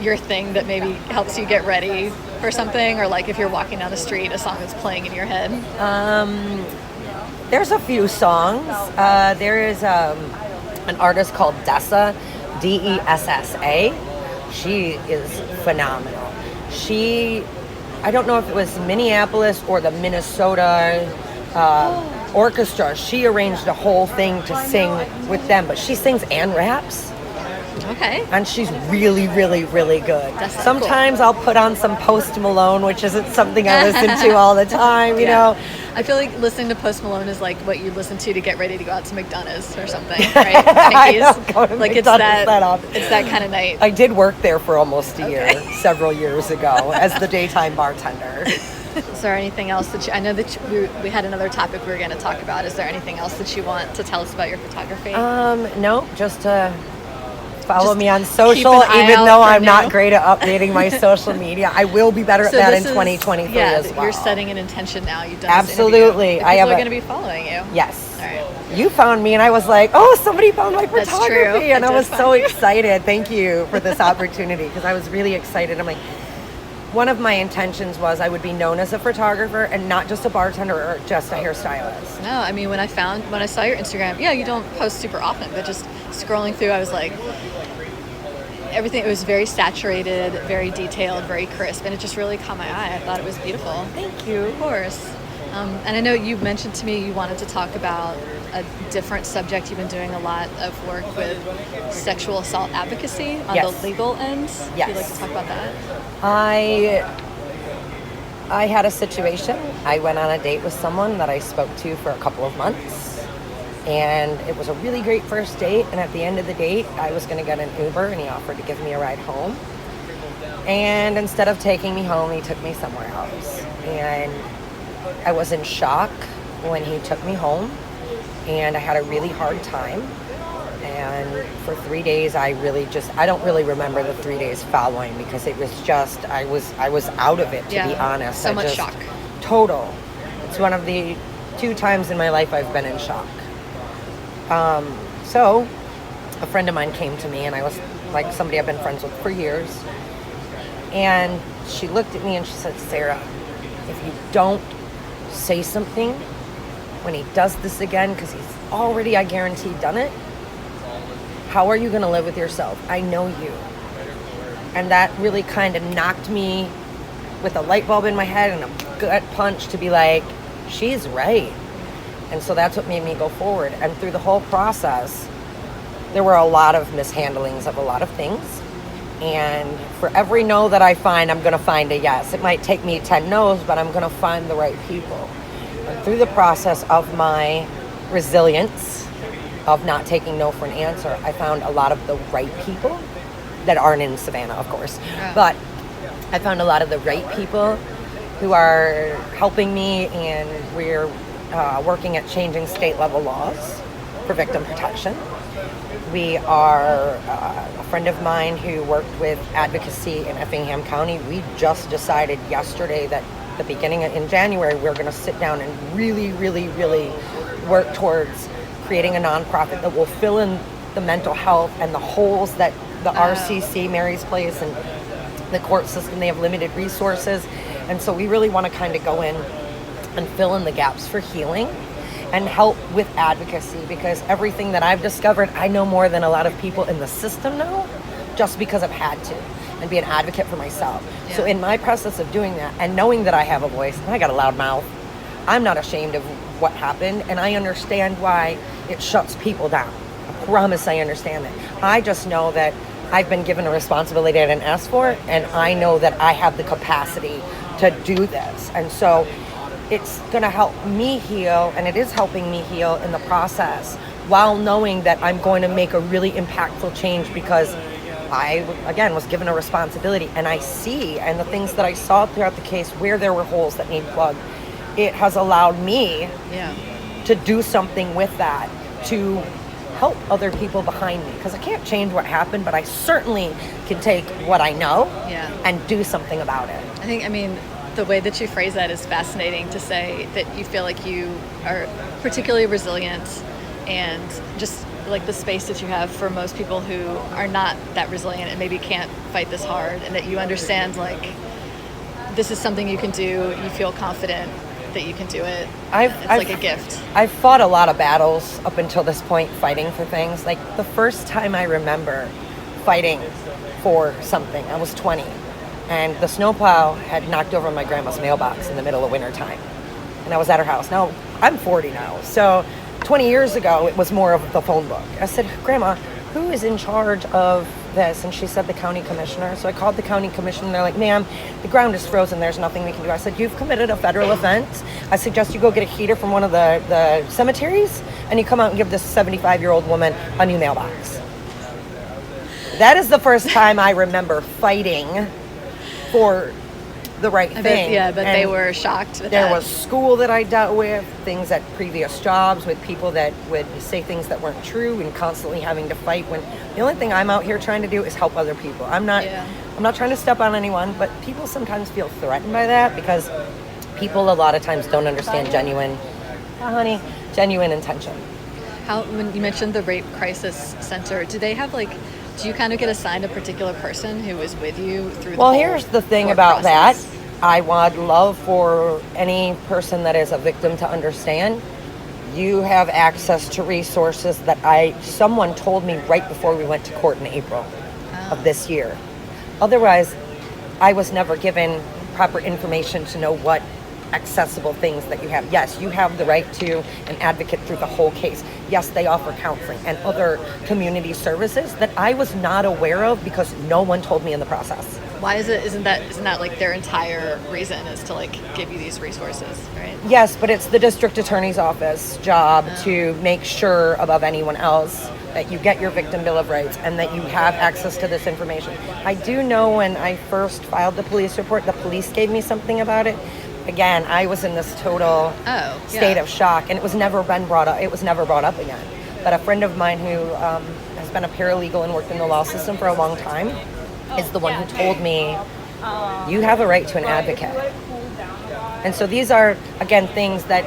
your thing that maybe helps you get ready for something, or like if you're walking down the street, a song that's playing in your head? There's a few songs. There is an artist called Dessa, Dessa. She is phenomenal. I don't know if it was Minneapolis or the Minnesota orchestra. She arranged a whole thing to sing with them, but she sings and raps. Okay. And she's really, really, really good. That's so Sometimes I'll put on some Post Malone, which isn't something I listen to all the time, you know. I feel like listening to Post Malone is like what you listen to get ready to go out to McDonald's or something, right? I don't go to like McDonald's it's that kind of night. I did work there for almost a year, several years ago, as the daytime bartender. Is there anything else that I know that we had another topic we were going to talk about. Is there anything else that you want to tell us about your photography? No, just follow me on social, even though I'm not great at updating my social media. I will be better at that in 2023 as well. You're setting an intention now. You've done Absolutely. People are going to be following you. Yes. All right. You found me, and I was like, oh, somebody found my photography. That's true. And I was so excited. Thank you for this opportunity, because I was really excited. I'm like, one of my intentions was I would be known as a photographer and not just a bartender or just a hairstylist. No, I mean, when I saw your Instagram, you don't post super often, but just scrolling through, I was like, everything, it was very saturated, very detailed, very crisp, and it just really caught my eye. I thought it was beautiful. Thank you. Of course. And I know you mentioned to me you wanted to talk about a different subject. You've been doing a lot of work with sexual assault advocacy on the legal end. Yes. Would you like to talk about that? I had a situation. I went on a date with someone that I spoke to for a couple of months, and it was a really great first date, and at the end of the date I was going to get an Uber, and he offered to give me a ride home, and instead of taking me home, he took me somewhere else. And I was in shock when he took me home, and I had a really hard time. And for 3 days, I don't really remember the 3 days following, because it was just, I was out of it, to be honest. So much shock. Total. It's one of the 2 times in my life I've been in shock. So a friend of mine came to me, and I was like somebody I've been friends with for years. And she looked at me and she said, Sarah, if you don't say something when he does this again, because he's already, I guarantee, done it, how are you going to live with yourself? I know you. And that really kind of knocked me with a light bulb in my head and a gut punch to be like, she's right. And so that's what made me go forward. And through the whole process, there were a lot of mishandlings of a lot of things. And for every no that I find, I'm going to find a yes. It might take me 10 no's, but I'm going to find the right people. And through the process of my resilience of not taking no for an answer, I found a lot of the right people that aren't in Savannah, of course. Yeah. But I found a lot of the right people who are helping me, and we're working at changing state level laws for victim protection. We are a friend of mine who worked with advocacy in Effingham County. We just decided yesterday that the beginning in January, we're going to sit down and really, really, really work towards creating a nonprofit that will fill in the mental health and the holes that the RCC, Mary's Place, and the court system, they have limited resources. And so we really want to kind of go in and fill in the gaps for healing and help with advocacy, because everything that I've discovered, I know more than a lot of people in the system know, just because I've had to and be an advocate for myself. Yeah. So in my process of doing that and knowing that I have a voice, and I got a loud mouth, I'm not ashamed of what happened, and I understand why it shuts people down. I promise I understand that. I just know that I've been given a responsibility I didn't ask for, and I know that I have the capacity to do this. And so it's going to help me heal, and it is helping me heal in the process, while knowing that I'm going to make a really impactful change, because I, again, was given a responsibility, and I see, and the things that I saw throughout the case where there were holes that need plugged, it has allowed me to do something with that, to help other people behind me, because I can't change what happened, but I certainly can take what I know and do something about it. I mean, the way that you phrase that is fascinating, to say that you feel like you are particularly resilient, and just like the space that you have for most people who are not that resilient and maybe can't fight this hard, and that you understand, like, this is something you can do, you feel confident that you can do it. It's like a gift. I've fought a lot of battles up until this point, fighting for things. Like the first time I remember fighting for something, I was 20. And the snowplow had knocked over my grandma's mailbox in the middle of winter time. And I was at her house. Now, I'm 40 now. So 20 years ago, it was more of the phone book. I said, Grandma, who is in charge of this? And she said, the county commissioner. So I called the county commissioner, and they're like, ma'am, the ground is frozen. There's nothing we can do. I said, you've committed a federal offense. I suggest you go get a heater from one of the cemeteries, and you come out and give this 75-year-old woman a new mailbox. That is the first time I remember fighting for the right thing. But they were shocked with there that. Was school that I dealt with, things at previous jobs with people that would say things that weren't true, and constantly having to fight, when the only thing I'm out here trying to do is help other people. I'm not trying to step on anyone, but people sometimes feel threatened by that, because people a lot of times don't understand genuine intention. When you mentioned the Rape Crisis Center, do they have do you kind of get assigned a particular person who is with you through the whole here's the thing about process? That. I would love for any person that is a victim to understand, you have access to resources that someone told me right before we went to court in April of this year. Otherwise, I was never given proper information to know what accessible things that you have. Yes, you have the right to an advocate through the whole case. Yes, they offer counseling and other community services that I was not aware of, because no one told me in the process. Why isn't that like their entire reason, is to give you these resources, right? Yes, but it's the district attorney's office job to make sure above anyone else that you get your victim bill of rights and that you have access to this information. I do know when I first filed the police report, the police gave me something about it. Again, I was in this total state of shock, and it was never brought up again. But a friend of mine who has been a paralegal and worked in the law system for a long time is the one who told me, you have a right to an advocate. And so these are, again, things that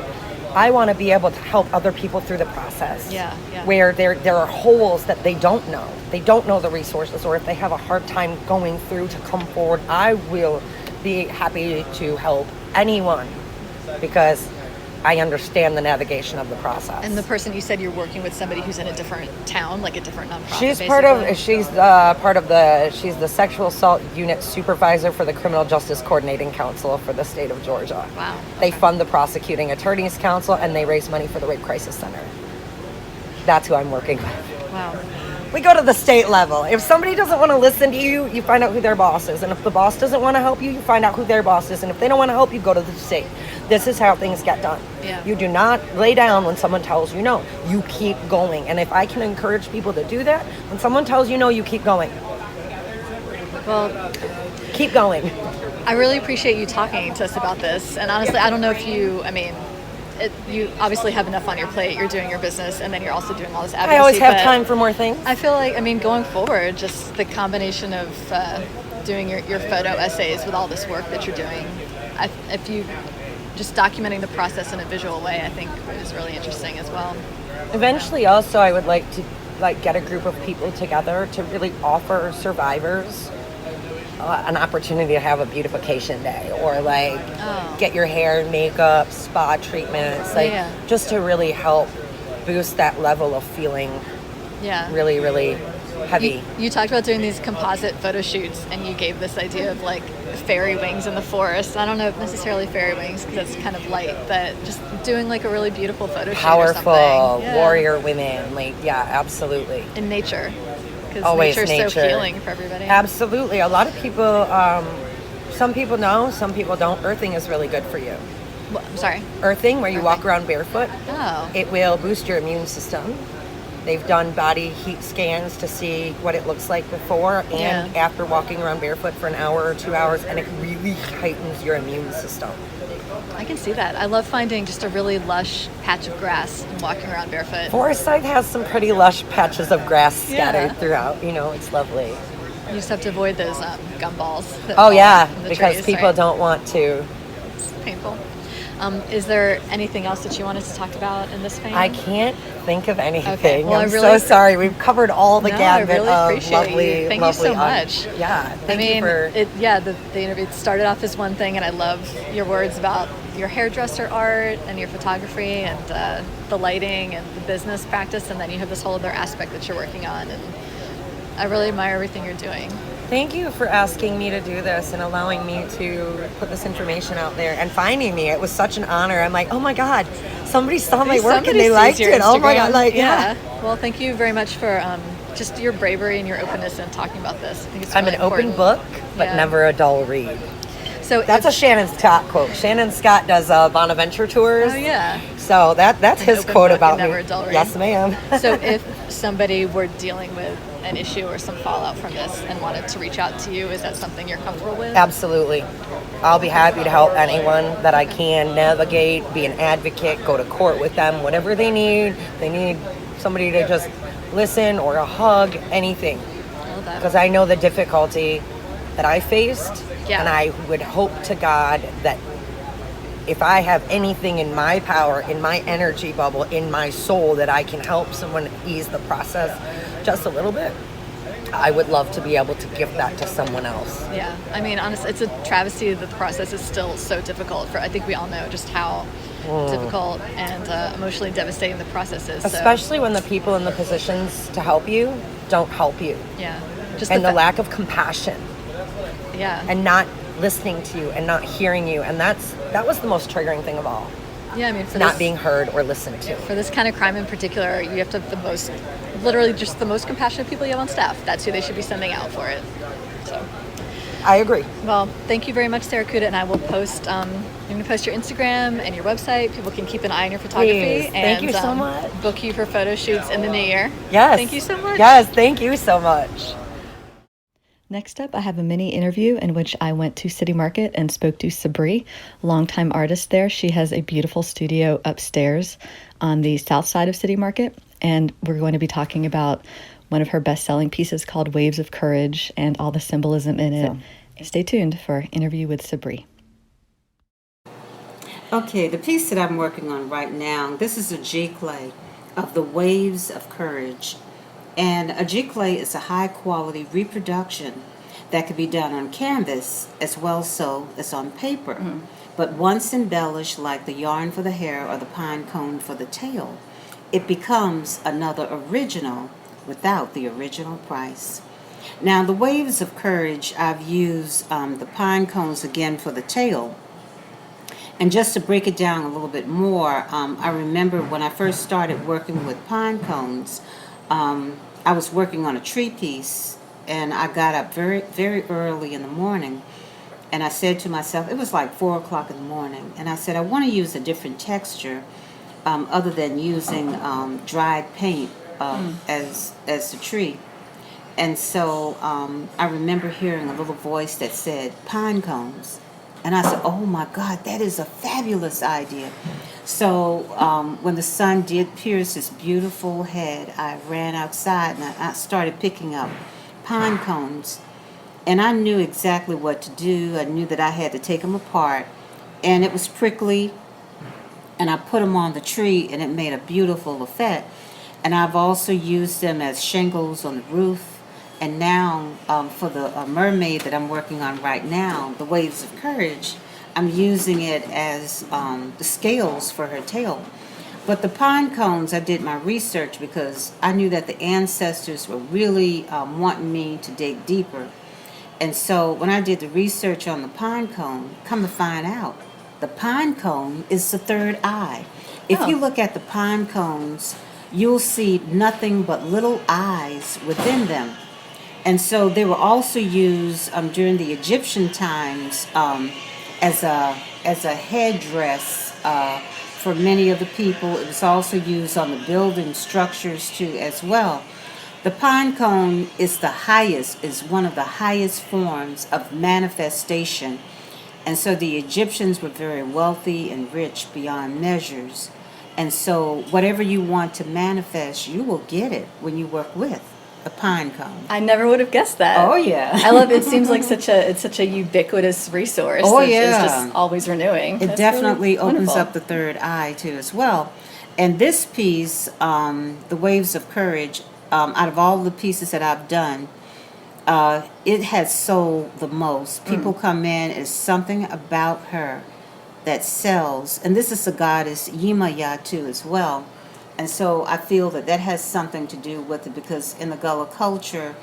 I want to be able to help other people through the process. Yeah. Where there are holes that they don't know. They don't know the resources, or if they have a hard time going through to come forward, I will be happy to help anyone because I understand the navigation of the process. And the person, you said you're working with somebody who's in a different town, like a different nonprofit. She's the sexual assault unit supervisor for the Criminal Justice Coordinating Council for the state of Georgia. Wow. They fund the Prosecuting Attorneys Council, and they raise money for the Rape Crisis Center. That's who I'm working with. Wow. We go to the state level. If somebody doesn't want to listen to you, you find out who their boss is. And if the boss doesn't want to help you, you find out who their boss is. And if they don't want to help you, go to the state. This is how things get done. Yeah. You do not lay down when someone tells you no. You keep going. And if I can encourage people to do that, when someone tells you no, you keep going. Well, keep going. I really appreciate you talking to us about this. And honestly, I don't know if you obviously have enough on your plate. You're doing your business, and then you're also doing all this advocacy. I always have time for more things. I feel like, going forward, just the combination of doing your photo essays with all this work that you're doing, if you just documenting the process in a visual way, I think is really interesting as well. Eventually, also, I would like to get a group of people together to really offer survivors an opportunity to have a beautification day, or get your hair and makeup, spa treatments, just to really help boost that level of feeling really, really heavy. You talked about doing these composite photo shoots, and you gave this idea of fairy wings in the forest. I don't know if necessarily fairy wings because it's kind of light, but just doing a really beautiful photo shoot or something. Powerful warrior women, absolutely. In nature. Because always nature's so healing for everybody. Absolutely. A lot of people, some people know, some people don't. Earthing is really good for you. Well, I'm sorry? Earthing, where you walk around barefoot. Oh. It will boost your immune system. They've done body heat scans to see what it looks like before and after walking around barefoot for an hour or 2 hours, and it really heightens your immune system. I can see that. I love finding just a really lush patch of grass and walking around barefoot. Forest has some pretty lush patches of grass scattered throughout. It's lovely. You just have to avoid those gumballs. Because trees, people don't want to. It's painful. Is there anything else that you wanted to talk about in this vein? I can't think of anything. Okay. Well, I'm so sorry. We've covered all the gambit I really of lovely, you. Thank you so much. Thank you for... the interview started off as one thing, and I love your words about your hairdresser art and your photography and the lighting and the business practice, and then you have this whole other aspect that you're working on, and I really admire everything you're doing. Thank you for asking me to do this and allowing me to put this information out there and finding me. It was such an honor. I'm like, oh my God, somebody saw my work and they liked it. Oh my God, Well, thank you very much for just your bravery and your openness in talking about this. I think it's I'm really an open book, but never a dull read. So that's a Shannon Scott quote. Shannon Scott does Bonaventure tours. Oh yeah. So that's his quote about me. Never a dull read. Yes, ma'am. So if somebody were dealing with an issue or some fallout from this and wanted to reach out to you, is that something you're comfortable with? Absolutely. I'll be happy to help anyone that I can navigate, be an advocate, go to court with them, whatever they need. They need somebody to just listen or a hug, anything. Because I know the difficulty that I faced, and I would hope to God that if I have anything in my power, in my energy bubble, in my soul, that I can help someone ease the process just a little bit, I would love to be able to give that to someone else. Yeah, honestly, it's a travesty that the process is still so difficult. I think we all know just how difficult and emotionally devastating the process is. Especially when the people in the positions to help you don't help you. Yeah. And the lack of compassion. Yeah. And not listening to you and not hearing you. And that was the most triggering thing of all. Yeah, for not being heard or listened to. For this kind of crime in particular, you have to have the most compassionate people you have on staff. That's who they should be sending out for it. So, I agree. Well, thank you very much, Sarah Cuda, and I will post. I'm going to post your Instagram and your website. People can keep an eye on your photography. Please. And thank you so much. Book you for photo shoots in the new year. Yes. Thank you so much. Yes, thank you so much. Next up, I have a mini interview in which I went to City Market and spoke to Sabree, longtime artist there. She has a beautiful studio upstairs on the south side of City Market, and we're going to be talking about one of her best-selling pieces called Waves of Courage and all the symbolism in it. So, stay tuned for our interview with Sabree. Okay, the piece that I'm working on right now, this is a G-clay of the Waves of Courage. And a G-clay is a high-quality reproduction that can be done on canvas as well so as on paper. But once embellished like the yarn for the hair or the pine cone for the tail, it becomes another original without the original price. Now, the Waves of Courage, I've used the pine cones again for the tail. And just to break it down a little bit more, I remember when I first started working with pine cones, I was working on a tree piece, and I got up very, very early in the morning, and I said to myself, it was like 4 o'clock in the morning, and I said, I want to use a different texture other than using dried paint as the tree. And so I remember hearing a little voice that said, pine cones. And I said, oh my God, that is a fabulous idea. So when the sun did pierce his beautiful head, I ran outside and I started picking up pine cones. And I knew exactly what to do. I knew that I had to take them apart. And it was prickly. And I put them on the tree and it made a beautiful effect. And I've also used them as shingles on the roof. And now, for the mermaid that I'm working on right now, the Waves of Courage, I'm using it as the scales for her tail. But the pine cones, I did my research because I knew that the ancestors were really wanting me to dig deeper. And so when I did the research on the pine cone, come to find out, the pine cone is the third eye. If you look at the pine cones, you'll see nothing but little eyes within them. And so they were also used during the Egyptian times as a headdress for many of the people. It was also used on the building structures too as well. The pine cone is one of the highest forms of manifestation. And so the Egyptians were very wealthy and rich beyond measures. And so whatever you want to manifest, you will get it when you work with a pine cone. I never would have guessed that. Oh yeah. I love it. It seems like it's such a ubiquitous resource. Oh It's yeah. just always renewing. It That's definitely really opens wonderful. up the third eye too as well. And this piece, the Waves of Courage, out of all the pieces that I've done, it has sold the most. People come in, it's something about her that sells. And this is the goddess Yimaya too as well. And so I feel that that has something to do with it because in the Gullah culture,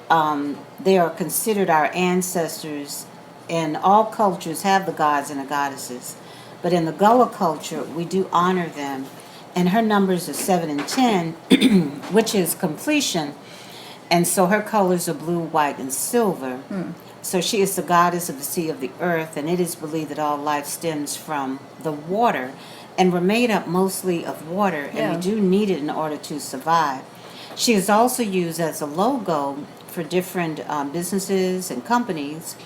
they are considered our ancestors, and all cultures have the gods and the goddesses. But in the Gullah culture, we do honor them. And her numbers are 7 and 10, which is completion. And so her colors are blue, white, and silver. So she is the goddess of the sea of the earth, and it is believed that all life stems from the water. And we're made up mostly of water, and we do need it in order to survive. She is also used as a logo for different businesses and companies.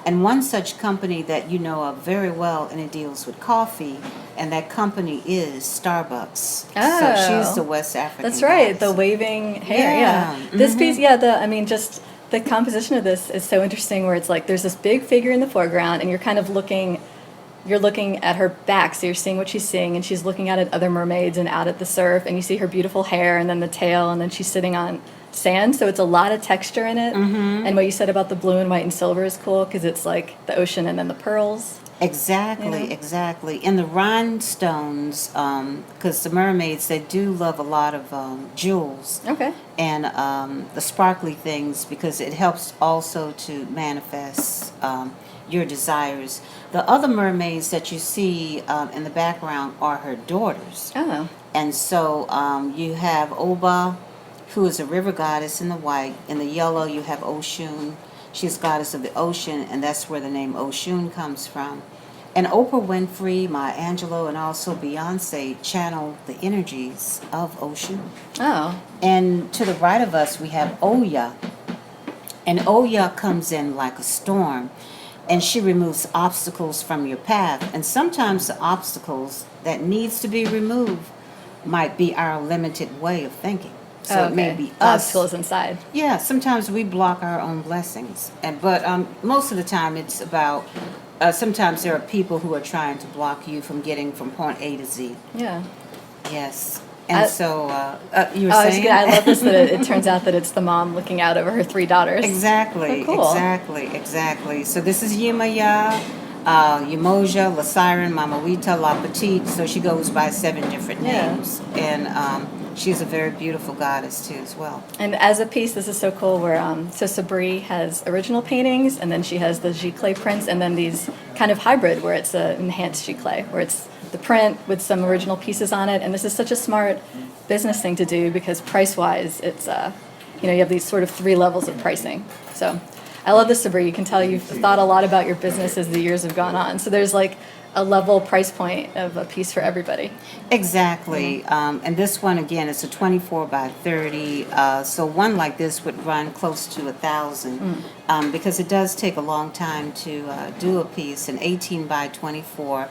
And one such company that you know of very well, and it deals with coffee, and that company is Starbucks. Oh. So she's the West African That's right. goddess. The waving hair. Yeah. Yeah. This piece. Yeah. Just the composition of this is so interesting. Where it's like there's this big figure in the foreground, and you're kind of looking. You're looking at her back, so you're seeing what she's seeing, and she's looking out at other mermaids and out at the surf, and you see her beautiful hair, and then the tail, and then she's sitting on sand, so it's a lot of texture in it. And what you said about the blue and white and silver is cool, because it's like the ocean and then the pearls. Exactly, exactly. And the rhinestones, because the mermaids, they do love a lot of jewels. Okay. And the sparkly things, because it helps also to manifest your desires. The other mermaids that you see in the background are her daughters. Oh. And so you have Oba, who is a river goddess in the white. In the yellow, you have Oshun. She's goddess of the ocean, and that's where the name Oshun comes from. And Oprah Winfrey, Maya Angelou, and also Beyonce channel the energies of Oshun. Oh. And to the right of us, we have Oya. And Oya comes in like a storm, and she removes obstacles from your path. And sometimes the obstacles that needs to be removed might be our limited way of thinking. So it may be us. Obstacles inside. Yeah, sometimes we block our own blessings. But most of the time it's about sometimes there are people who are trying to block you from getting from point A to Z. Yeah. Yes. And so, you were I saying? I love this that it turns out that it's the mom looking out over her 3 daughters. Exactly. So cool. Exactly. So this is Yimaya, Umoja, La Siren, Mamawita, La Petite. So she goes by 7 different names. And she's a very beautiful goddess, too, as well. And as a piece, this is so cool where, so Sabri has original paintings, and then she has the giclée prints, and then these kind of hybrid where it's an enhanced giclée, where it's the print with some original pieces on it. And this is such a smart business thing to do because price-wise, it's, you have these sort of 3 levels of pricing. So I love this, Sabri. You can tell you've thought a lot about your business as the years have gone on. So there's like a level price point of a piece for everybody. Exactly. And this one, again, is a 24 by 30. So one like this would run close to 1,000 because it does take a long time to do a piece. An 18 by 24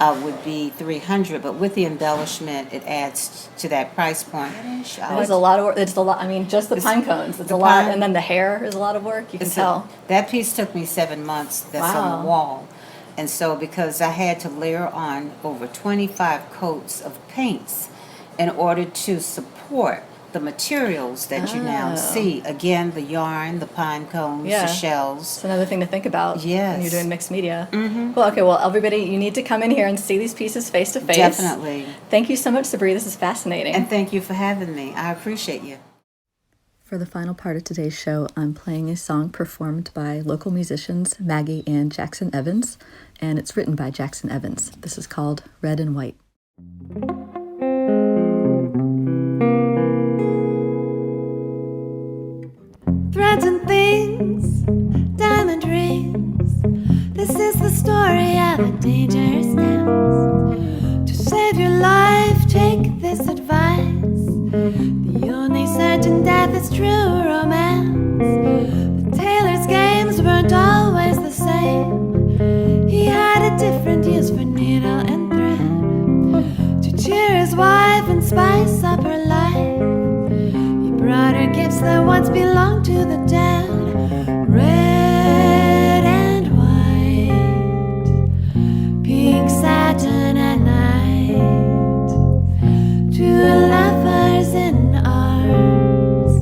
would be 300, but with the embellishment, it adds to that price point. It's a lot of work. It's a lot. I mean, just the pine cones. It's a lot, and then the hair is a lot of work. You can tell. That piece took me 7 months. That's on the wall. And so because I had to layer on over 25 coats of paints in order to support the materials that you now see. Again, the yarn, the pine cones, the shells. It's another thing to think about when you're doing mixed media. Well, okay, everybody, you need to come in here and see these pieces face to face. Definitely. Thank you so much, Sabri. This is fascinating. And thank you for having me. I appreciate you. For the final part of today's show, I'm playing a song performed by local musicians Maggie and Jackson Evans, and it's written by Jackson Evans. This is called Red and White. Threads and things, diamond rings. This is the story of a dangerous dance. To save your life, take this advice. The only certain death is true romance. The tailor's games weren't always the same. He had a different use for needle and thread. To cheer his wife and spice up her life, he brought her gifts that once belonged to the dead. Red and white, pink satin at night. Two lovers in arms,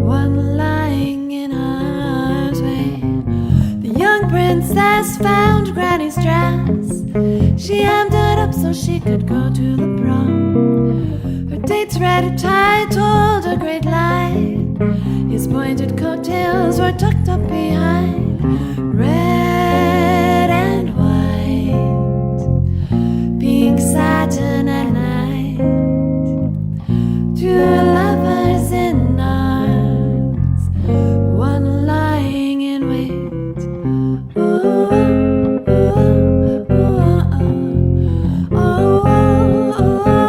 one lying in harm's way. The young princess found Granny's dress. She hemmed it up so she could go to the prom. Her date's red tie told a great lie. His pointed coattails were tucked up behind. Red and white, pink satin at night. Two lovers in arms, one lying in wait. Ooh, ooh, ooh, oh, oh, oh, oh, oh, oh.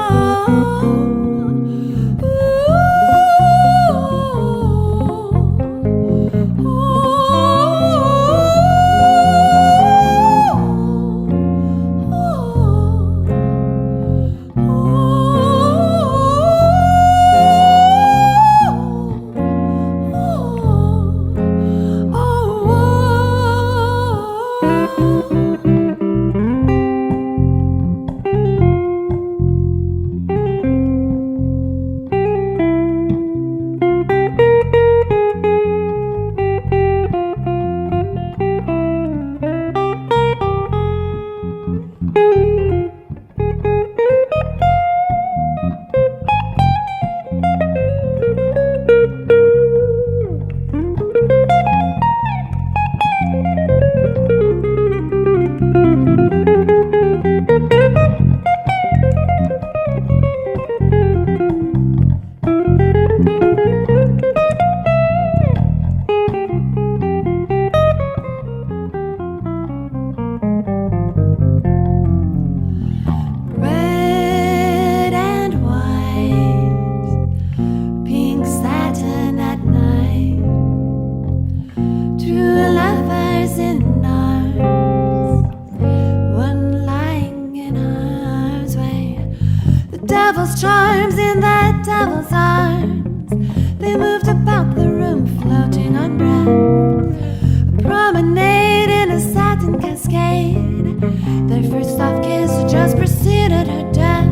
cascade. Their first soft kiss just preceded her death.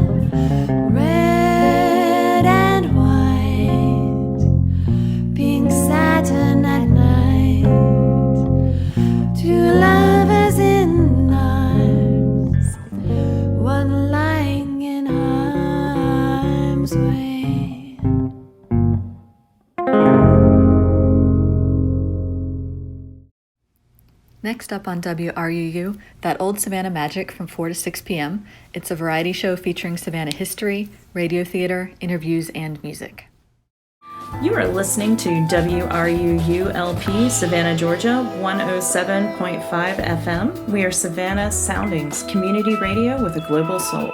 Red and white, pink satin at night. Two lovers in arms, one lying in harm's way. Next up on WRUU, That Old Savannah Magic from 4 to 6 p.m. It's a variety show featuring Savannah history, radio theater, interviews, and music. You are listening to WRUU-LP, Savannah, Georgia, 107.5 FM. We are Savannah Soundings, community radio with a global soul.